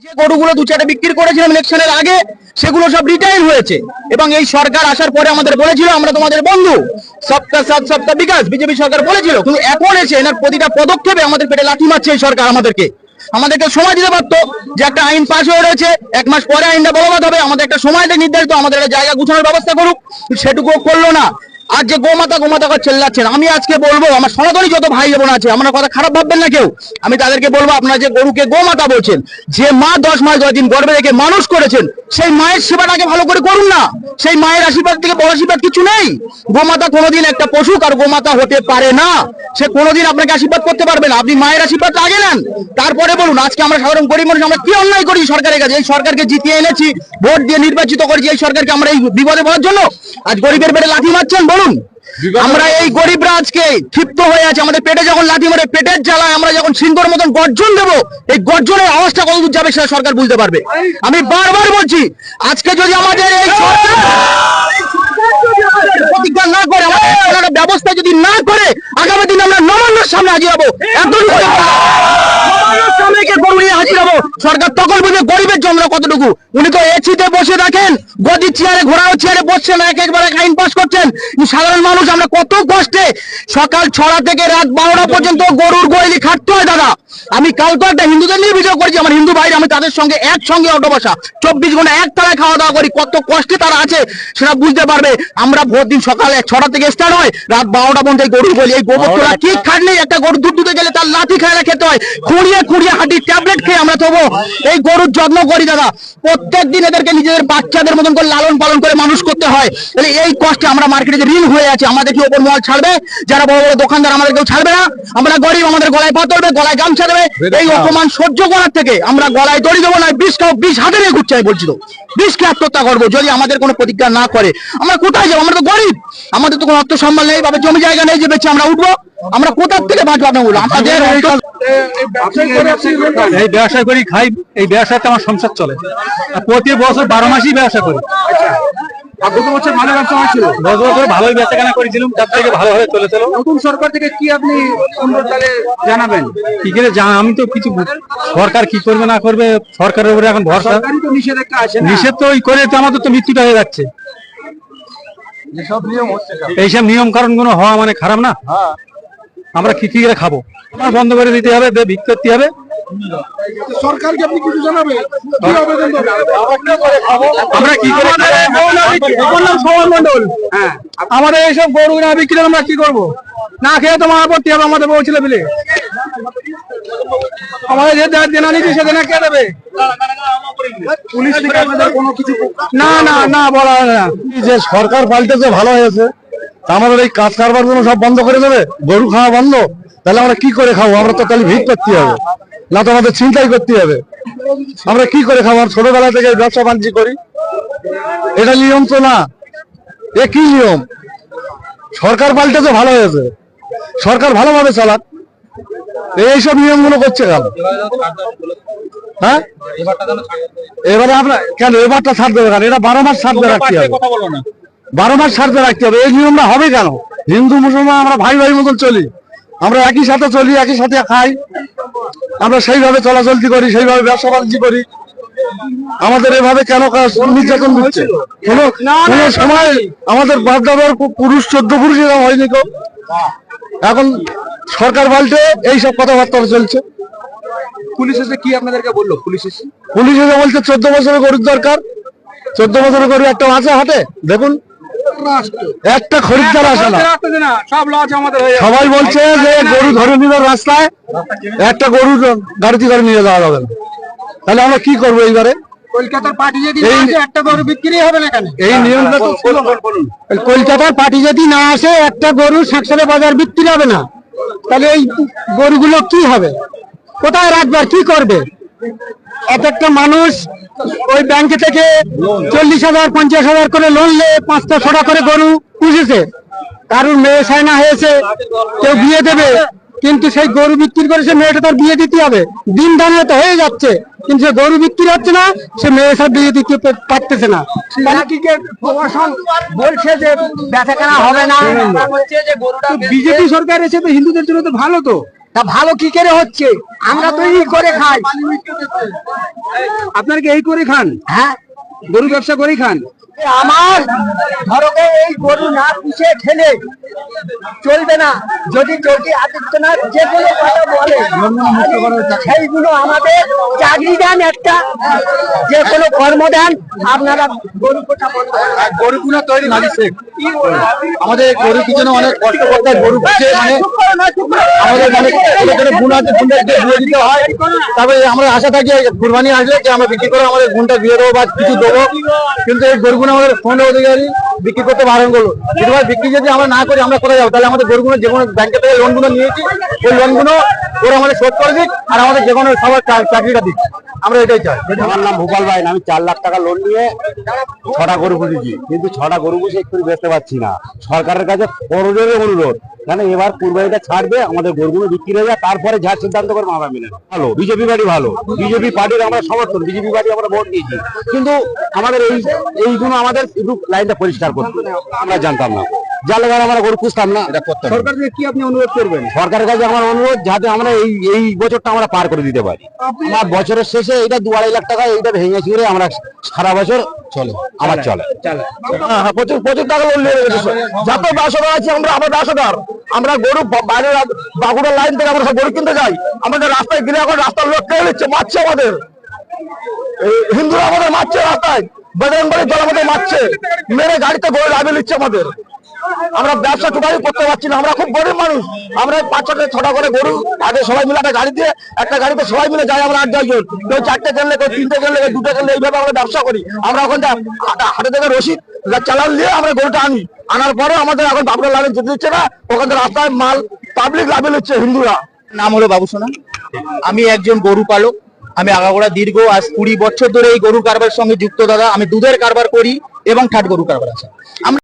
যে গরুগুলো দু চারটে বিক্রি করেছিলাম ইলেকশনের আগে সেগুলো সব রিটায়ার হয়েছে এবং এই সরকার আসার পরে আমাদের বলেছিল আমরা তোমাদের বন্ধু, সবকা সাথ সবকা বিকাশ বিজেপি সরকার বলেছিল, কিন্তু এখন এসে এনার প্রতিটা পদক্ষেপে আমাদের পেটে লাথি মারছে এই সরকার। আমাদেরকে সময় দিতে পারতো যে একটা আইন পাস হয়ে রয়েছে, 1 মাস পরে আইনটা বলবৎ হবে, আমাদের একটা সময় নির্ধারিত, আমাদের একটা জায়গা গুছানোর ব্যবস্থা করুক, সেটুকুও করলো না। আর যে গোমাতা গোমাতা করে চেল্লাচ্ছেন, আমি আজকে বলবো আমার সনাতনী যত ভাই বোন আছে, আমার কথা খারাপ ভাববেন না কেউ, আমি তাদেরকে বলবো আপনারা যে গরুকে গোমাতা বলছেন, যে মা 10 মাস 10 দিন গর্ভে রেখে মানুষ করেছেন, সেই মায়ের সেবাটাকে ভালো করে করুন না। সেই মায়ের আশীর্বাদ থেকে বড় আশীর্বাদ কিছু নেই। গোমাতা কোনোদিন একটা পশু আর গোমাতা হতে পারে না, সে কোনোদিন আপনাকে আশীর্বাদ করতে পারবে না। আপনি মায়ের আশীর্বাদ আগে নেন, তারপরে বলুন। আজকে আমরা সাধারণ গরিব মানুষ আমরা কি অন্যায় করি সরকারের কাছে? এই সরকারকে জিতিয়ে এনেছি, ভোট দিয়ে নির্বাচিত করেছি, এই সরকারকে আমরা এই বিপদে পড়ার জন্য আজ গরিবের পেটে লাথি মারছেন? বলুন, আমরা এই গরিবরা আজকে ক্ষিপ্ত হয়ে আছে, আমাদের পেটে যখন লাথি মারে, পেটের জ্বালায় আমরা যখন সিংহর মতন গর্জন দেবো, এই গর্জনের আওয়াজটা কতদূর যাবে সেটা সরকার বুঝতে পারবে। আমি বারবার বলছি, আজকে যদি আমাদের এই প্রতিজ্ঞা না করে, আমাদের ব্যবস্থা যদি না করে, আগামী দিন আমরা নবান্নের সামনে হাজির হবো, সরকার তখন বুঝবে গরিবের জন্য কতটুকু। উনি তো এসিতে বসে থাকেন, গদি চেয়ারে ঘোড়াও চেয়ারে বসছেন, একেবারে আইন পাস করছেন। সাধারণ মানুষ আমরা কত কষ্টে সকাল 6টা থেকে রাত 12টা পর্যন্ত গরুর গোয়ালি খাটতে হয়। দাদা, আমি কালকে একটা হিন্দুদের নিয়ে ভিডিও করেছি, আমার হিন্দু ভাইরা, আমি তাদের সঙ্গে একসঙ্গে অটো বসা 24 ঘন্টা এক তালায় খাওয়া দাওয়া করি, কত কষ্টে তারা আছে সেটা বুঝতে পারবে। আমরা ভোর দিন সকালে 6টা থেকে স্টার্ট হয়, রাত 12টা পর্যন্ত এই গরুর গোয়ালি, এই গোবর তোলা ঠিক খাটলেই একটা গরু দুধ দুধে গেলে তার লাঠি খাইলে খেতে হয়, খুঁড়িয়ে খুঁড়িয়ে হাঁটি ট্যাবলেট খেয়ে আমরা তবু এই গরুর যত্ন করি। দাদা, প্রত্যেক দিন এদেরকে নিজেদের বাচ্চাদের মতন করে লালন পালন করে মানুষ করতে হয়। তাহলে এই কষ্টে আমরা মার্কেটে যে ঋণ হয়ে আছে, আমাদের কি ওপর মহল ছাড়বে? যারা বড় বড় দোকানদার আমাদের কেউ ছাড়বে না? আমরা গরিব, আমাদের গলায় পা তুলবে, গলায় গামছা দেবে। এই অপমান সহ্য করার থেকে আমরা গলায় দড়ি দেবো না, বিষ হাতে নিয়ে ঘুরছে। আমি বলছি তো, বিষকে আত্মহত্যা করবো যদি আমাদের কোনো প্রতিজ্ঞা না করে। আমরা কোথায় যাবো? আমরা তো গরিব, আমাদের তো কোনো অর্থ সম্মান নেই, বাবা জমি জায়গা নেই যে বেঁচে আমরা উঠবো। আমরা কোথার থেকে বাঁচবো? আপনার আমাদের এই ব্যবসা করি, খাই, এই ব্যবসাতে আমার সংসার চলে। প্রতি বছর 12 মাসই ব্যবসা করি। গত বছর ভালো ব্যবসা হয়েছিল, গত বছর ভালোই বেচাকেনা করেছিলাম, তার থেকে ভালোভাবে চলেছিল। নতুন সরকার থেকে কি আপনি জানাবেন? কি করে আমি তো কিছু, সরকার কি করবে না করবে সরকারের উপরে এখন ভরসা। তো নিষেধাজ্ঞা আছে, নিষেধ তো ওই করে তো আমাদের তো মৃত্যুটা হয়ে যাচ্ছে। এইসব নিয়ম কারণ গুলো হওয়া মানে খারাপ না? আমরা কি করে খাবো? বন্ধ করে দিতে হবে, ভিক্ষা করতে হবে। সরকারকে আপনি কিছু জানাবেন? আমরা কি করে আমাদের এইসব গরু না বিক্রি আমরা কি করবো? না খেয়ে তো মারা পড়তে হবে আমাদের বউ ছেলে পেলে। আমাদের যে দেনা নিচ্ছে সে দেনা কে দেবে? পুলিশ থেকে আপনাদের কোনো কিছু? না না না, বলা হয় না। যে সরকার পাল্টেছে ভালো হয়েছে, আমাদের এই কাজ কারবার গুলো সব বন্ধ করে দেবে, গরু খাওয়া বন্ধ, তাহলে আমরা কি করে খাবো? আমরা তো তাহলে ভিড় করতে হবে, না তো আমাদের চিন্তাই করতে হবে। আমরা কি করে খাবো? ছোটবেলা থেকে ব্যবসা বাণিজ্য করি, এটা নিয়ম তো না। এ কি নিয়ম? সরকার পাল্টেছে ভালো হয়েছে, সরকার ভালোভাবে চালাক, এইসব নিয়ম গুলো করছে কেন? হ্যাঁ, এবারে আপনার কেন এবারটা ছাড় দেবে কেন? এটা 12 মাস ছাড় দিয়ে রাখতে হবে, 12 মাস ছাড় দিয়ে রাখতে হবে। এই নিয়মটা হবে কেন? হিন্দু মুসলমান আমরা ভাই ভাই মতন চলি, আমরা একই সাথে চলি, একই সাথে খাই, আমরা সেইভাবে চলাচলতি করি, সেইভাবে ব্যবসা বাণিজ্য করি। আমাদের এভাবে কেন নির্যাতন দিচ্ছে? কোনো সময় আমাদের বাপ দাদার পুরুষ 14 পুরুষ এরকম হয়নি কেউ। এখন সরকার পাল্টে এইসব কথাবার্তা চলছে। পুলিশ এসে কি আপনাদেরকে বললো? পুলিশ এসে বলছে 14 বছরের গরুর দরকার। 14 বছরের গরু একটা মাঝে হাটে দেখুন, একটা খরিদ্দার আসে না। সবাই বলছে যে গরু ধরে নিল রাস্তায়, একটা গরু গাড়িতে করে নিয়ে যাওয়া যাবে না। তাহলে আমরা কি করবো এইবারে? কলকাতার পার্টি যদি একটা গরু বিক্রি হবে না কেন? এই নিয়মটা তো কলকাতার পার্টি যদি না আসে, একটা গরু শাকসবজি বাজার বিক্রি হবে না, তাহলে এই গরুগুলো কি হবে? কোথায় রাখবে আর কি করবে? এক একটা মানুষ ওই ব্যাংকে থেকে 40,000 50,000 করে লোন নিয়ে 5টা 6টা করে গরু পুষেছে, কারুর মেয়ে সায়না হয়েছে, কেউ বিয়ে দেবে, কিন্তু সেই গরু বিক্রি করে সে মেয়েটা তার বিয়ে দিতে হবে। দিন দাঁড়িয়ে তো হয়ে যাচ্ছে, কিন্তু সে গরু বিক্রি হচ্ছে না, সে মেয়ে সব বিয়ে দিতে পারতেছে না। প্রশাসন বলছে যে বেচাকেনা হবে না, বিজেপি সরকার এসে তো হিন্দুদের জন্য তো ভালো, তো তা ভালো কি করে হচ্ছে? আমরা তো এই করে খাই। আপনারা কি এই করে খান? হ্যাঁ, গরু ব্যবসা করে খান? আমার ধরো এই গরু না পুষে খেলে চলবে না। যদি যোগী আদিত্যনাথ যে কোনো কথা বলে সেইগুলো আমাদের চাকরি দেন, একটা যে কোনো কর্ম দেন, আপনারা গরু পোষা বন্ধ করুন। গরু গুনা তৈরি নারী শেখ আমাদের গরু পিছনে অনেক কষ্ট করতে হয়, গরু পুষে মানে আমাদের মানে গুণ আছে, গুণটা দিয়ে দিতে হয়। তবে আমরা আশা থাকি কুরবানি আসলে যে আমরা বিক্রি করে আমাদের গুণটা দিয়ে দেবো বা কিছু দেবো, কিন্তু এই গরুগুলো আমাদের ফোনে অধিকারী বিক্রি করতে বারণ করলো। এবার বিক্রি যদি আমরা না করি আমরা কোথায় যাবো? তাহলে আমাদের গরুগুলো যে কোনো ব্যাংকে থেকে লোনগুলো নিয়েছি, ওই লোনগুলো ওরা আমাদের শোধ করে দিক আর আমাদের যে কোনো সবার চাকরিটা দিক, আমরা এটাই চাই। আমার নাম ভূপাল ভাই, আমি 4 লাখ টাকা লোন নিয়ে 6টা গরু পুষেছি, কিন্তু 6টা গরু পুষে একটু বেচতে পারছি না। সরকারের কাছে করজোরে অনুরোধ, কারণ এবার কুরবানিটা ছাড়বে, আমাদের গরুগুলো বিক্রি হয়ে যায়, তারপরে যা সিদ্ধান্ত করবো আমরা মেনে নেব। ভালো বিজেপি পার্টি, ভালো বিজেপি পার্টির আমরা সমর্থন, বিজেপি পার্টি আমরা ভোট দিয়েছি, কিন্তু আমাদের এইগুলো আমাদের একটু লাইনটা পরিষ্কার করতে আমরা জানতাম না, যার লেগে আমরা গরু পুষতাম না। সরকার থেকে কি আপনি অনুরোধ করবেন? সরকারের কাছে আমার অনুরোধ, যাতে আমরা এই বছরটা আমরা পার করে দিতে পারি। আমার বছরের শেষে এটা 2-2.5 লাখ টাকা এইটা ভেঙে চুরে আমরা সারা বছর চলে, আমার চলে। প্রচুর টাকা লোন নিয়ে গেছে, যত ব্যবসাদার আছে আমরা ব্যবসাদার, আমরা গরু বাইরের বাঁকুড়ার লাইন থেকে আমরা সব গরু কিনতে যাই, আমাদের রাস্তায় গেলে এখন রাস্তার লোক কেড়ে নিচ্ছে, মারছে আমাদের, হিন্দুরা আমাদের মারছে রাস্তায়, বজরংবলী দল আমাদের মারছে, মেরে গাড়িতে গরু লাভে নিচ্ছে আমাদের। আমরা ব্যবসা টোটালি করতে পারছি না, আমরা খুব গরিব মানুষ। আমরা 5-6টা করে গরু আগে সবাই মিলে একটা গাড়ি দিয়ে, একটা গাড়িতে সবাই মিলে যাই, আমরা 8-10 জন, কেউ 4টে কিনলে, কেউ 3টে কিনলে, কেউ 2টে কিনলে, এইভাবে আমরা ব্যবসা করি। আমরা ওখান হাটে থেকে রসিদ চালান দিয়ে আমরা গরুটা আনার পরে আমাদের এখন বাবুরা লাভে যেতে দিচ্ছে না, ওখান থেকে রাস্তায় মাল পাবলিক লাভে নিচ্ছে হিন্দুরা। নাম হলো বাবু সোনা, আমি একজন গরু পালক। আমি আগাগোড়া দীর্ঘ আজ 20 বছর ধরে এই গরুর কারবারের সঙ্গে যুক্ত দাদা। আমি দুধের কারবার করি এবং ঠাট গরু কারবার আছে।